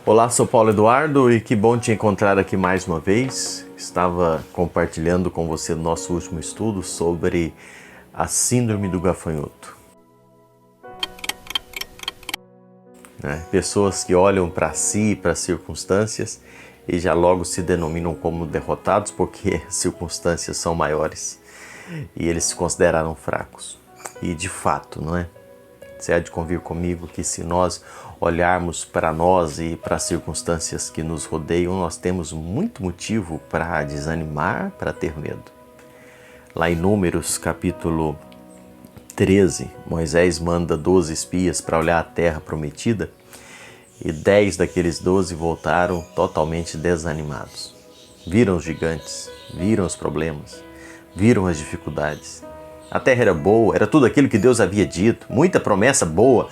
Olá, sou Paulo Eduardo e que bom te encontrar aqui mais uma vez. Estava compartilhando com você no nosso último estudo sobre a síndrome do gafanhoto. Pessoas que olham para si, para as circunstâncias e já logo se denominam como derrotados porque as circunstâncias são maiores e eles se consideraram fracos. E de fato, não é? Você há de convir comigo que se nós olharmos para nós e para as circunstâncias que nos rodeiam, nós temos muito motivo para desanimar, para ter medo. Lá em Números, capítulo 13, Moisés manda 12 espias para olhar a terra prometida e 10 daqueles 12 voltaram totalmente desanimados. Viram os gigantes, viram os problemas, viram as dificuldades. A terra era boa, era tudo aquilo que Deus havia dito, muita promessa boa,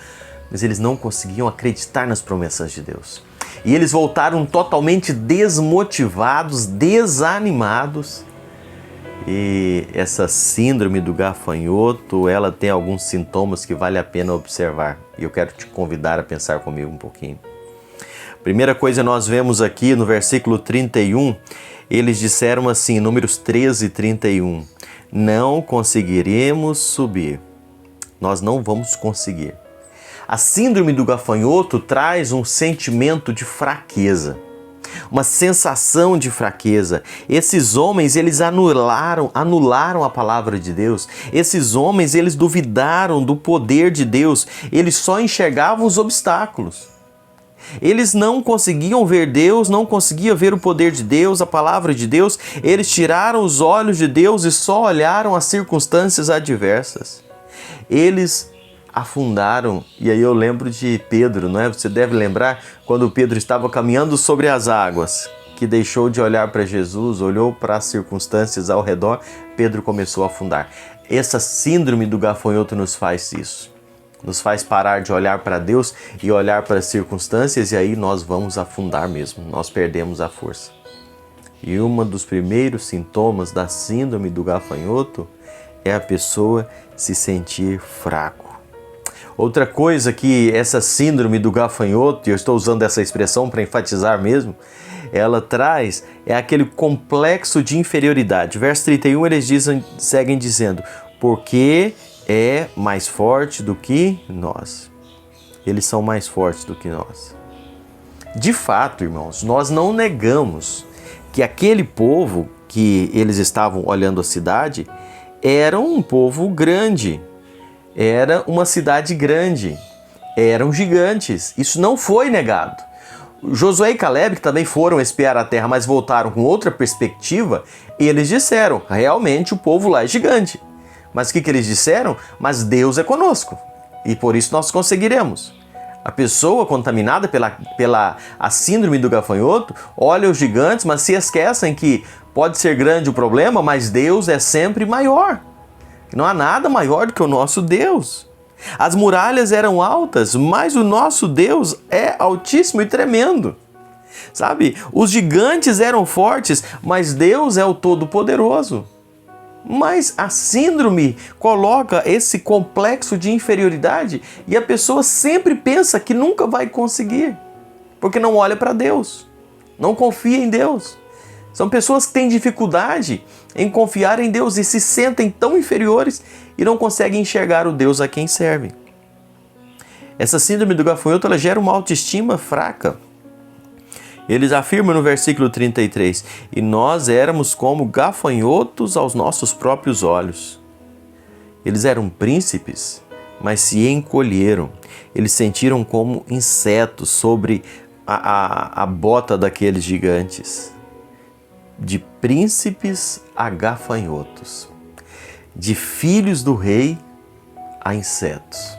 mas eles não conseguiam acreditar nas promessas de Deus. E eles voltaram totalmente desmotivados, desanimados. E essa síndrome do gafanhoto, ela tem alguns sintomas que vale a pena observar. E eu quero te convidar a pensar comigo um pouquinho. Primeira coisa nós vemos aqui no versículo 31, eles disseram assim, Números 13, 31, não conseguiremos subir, nós não vamos conseguir. A síndrome do gafanhoto traz um sentimento de fraqueza, uma sensação de fraqueza. Esses homens, eles anularam a palavra de Deus. Esses homens, eles duvidaram do poder de Deus. Eles só enxergavam os obstáculos. Eles não conseguiam ver Deus, não conseguiam ver o poder de Deus, a palavra de Deus. Eles tiraram os olhos de Deus e só olharam as circunstâncias adversas. Eles afundaram, e aí eu lembro de Pedro, não é? Você deve lembrar quando Pedro estava caminhando sobre as águas, que deixou de olhar para Jesus, olhou para as circunstâncias ao redor, Pedro começou a afundar. Essa síndrome do gafanhoto nos faz isso. Nos faz parar de olhar para Deus e olhar para as circunstâncias e aí nós vamos afundar mesmo, nós perdemos a força. E um dos primeiros sintomas da síndrome do gafanhoto é a pessoa se sentir fraco. Outra coisa que essa síndrome do gafanhoto, e eu estou usando essa expressão para enfatizar mesmo, ela traz é aquele complexo de inferioridade. Verso 31 eles seguem dizendo, porque é mais forte do que nós. Eles são mais fortes do que nós. De fato, irmãos, nós não negamos que aquele povo que eles estavam olhando a cidade era um povo grande. Era uma cidade grande. Eram gigantes. Isso não foi negado. Josué e Caleb, que também foram espiar a terra, mas voltaram com outra perspectiva, eles disseram, realmente o povo lá é gigante. Mas o que eles disseram? Mas Deus é conosco e por isso nós conseguiremos. A pessoa contaminada pela a síndrome do gafanhoto olha os gigantes, mas se esquecem que pode ser grande o problema, mas Deus é sempre maior. Não há nada maior do que o nosso Deus. As muralhas eram altas, mas o nosso Deus é altíssimo e tremendo. Sabe? Os gigantes eram fortes, mas Deus é o Todo-Poderoso. Mas a síndrome coloca esse complexo de inferioridade e a pessoa sempre pensa que nunca vai conseguir, porque não olha para Deus, não confia em Deus. São pessoas que têm dificuldade em confiar em Deus e se sentem tão inferiores e não conseguem enxergar o Deus a quem servem. Essa síndrome do gafanhoto ela gera uma autoestima fraca. Eles afirmam no versículo 33, e nós éramos como gafanhotos aos nossos próprios olhos. Eles eram príncipes, mas se encolheram. Eles sentiram como insetos sobre a bota daqueles gigantes. De príncipes a gafanhotos, de filhos do rei a insetos.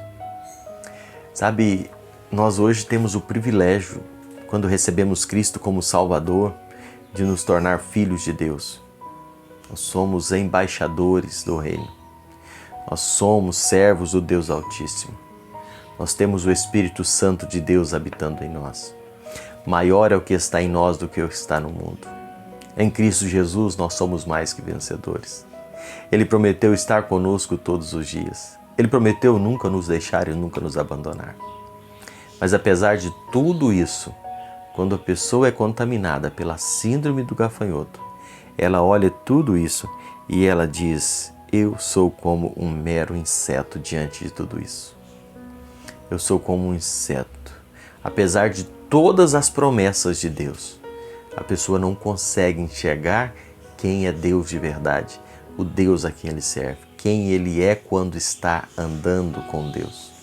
Sabe, nós hoje temos o privilégio, quando recebemos Cristo como Salvador, de nos tornar filhos de Deus. Nós somos embaixadores do reino. Nós somos servos do Deus Altíssimo. Nós temos o Espírito Santo de Deus habitando em nós. Maior é o que está em nós do que o que está no mundo. Em Cristo Jesus nós somos mais que vencedores. Ele prometeu estar conosco todos os dias. Ele prometeu nunca nos deixar e nunca nos abandonar. Mas apesar de tudo isso, quando a pessoa é contaminada pela síndrome do gafanhoto, ela olha tudo isso e ela diz: eu sou como um mero inseto diante de tudo isso. Eu sou como um inseto. Apesar de todas as promessas de Deus, a pessoa não consegue enxergar quem é Deus de verdade, o Deus a quem ele serve, quem ele é quando está andando com Deus.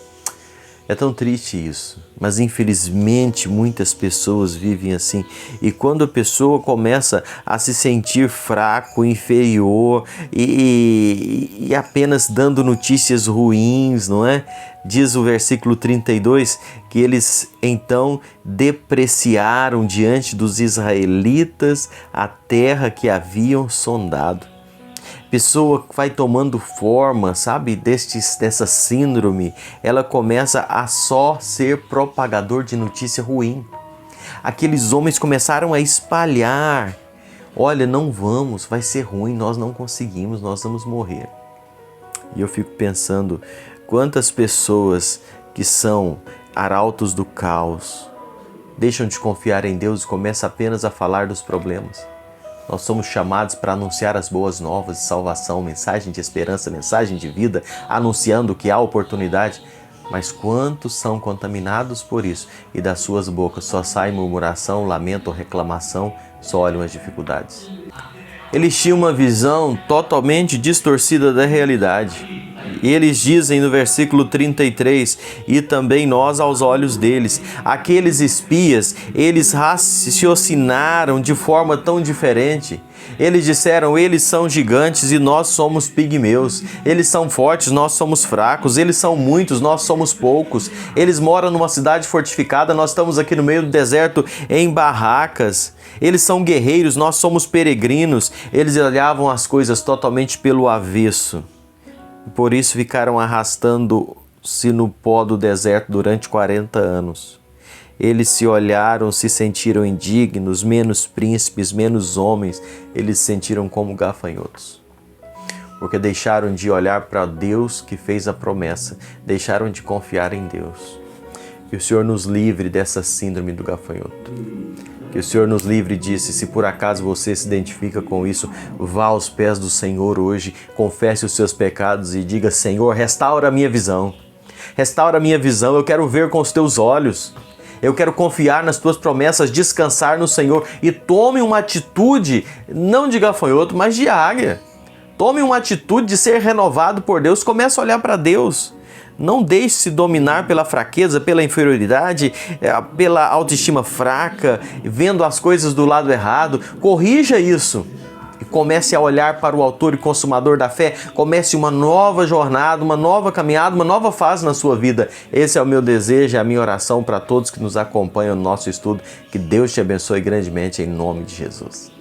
É tão triste isso, mas infelizmente muitas pessoas vivem assim. E quando a pessoa começa a se sentir fraco, inferior e apenas dando notícias ruins, não é? Diz o versículo 32 que eles então depreciaram diante dos israelitas a terra que haviam sondado. Pessoa vai tomando forma, sabe, dessa síndrome, ela começa a só ser propagador de notícia ruim. Aqueles homens começaram a espalhar: olha, não vamos, vai ser ruim, nós não conseguimos, nós vamos morrer. E eu fico pensando, quantas pessoas que são arautos do caos deixam de confiar em Deus e começam apenas a falar dos problemas. Nós somos chamados para anunciar as boas novas de salvação, mensagem de esperança, mensagem de vida, anunciando que há oportunidade. Mas quantos são contaminados por isso? E das suas bocas só sai murmuração, lamento ou reclamação, só olham as dificuldades. Eles tinham uma visão totalmente distorcida da realidade. E eles dizem no versículo 33, e também nós aos olhos deles. Aqueles espias, eles raciocinaram de forma tão diferente. Eles disseram: eles são gigantes e nós somos pigmeus. Eles são fortes, nós somos fracos. Eles são muitos, nós somos poucos. Eles moram numa cidade fortificada, nós estamos aqui no meio do deserto em barracas. Eles são guerreiros, nós somos peregrinos. Eles olhavam as coisas totalmente pelo avesso. Por isso ficaram arrastando-se no pó do deserto durante 40 anos. Eles se olharam, se sentiram indignos, menos príncipes, menos homens. Eles se sentiram como gafanhotos. Porque deixaram de olhar para Deus que fez a promessa. Deixaram de confiar em Deus. Que o Senhor nos livre dessa síndrome do gafanhoto. Que o Senhor nos livre disso. E se por acaso você se identifica com isso, vá aos pés do Senhor hoje, confesse os seus pecados e diga: Senhor, restaura a minha visão. Restaura a minha visão, eu quero ver com os teus olhos. Eu quero confiar nas tuas promessas, descansar no Senhor. E tome uma atitude, não de gafanhoto, mas de águia. Tome uma atitude de ser renovado por Deus. Comece a olhar para Deus. Não deixe-se dominar pela fraqueza, pela inferioridade, pela autoestima fraca, vendo as coisas do lado errado. Corrija isso e comece a olhar para o autor e consumador da fé. Comece uma nova jornada, uma nova caminhada, uma nova fase na sua vida. Esse é o meu desejo, é a minha oração para todos que nos acompanham no nosso estudo. Que Deus te abençoe grandemente em nome de Jesus.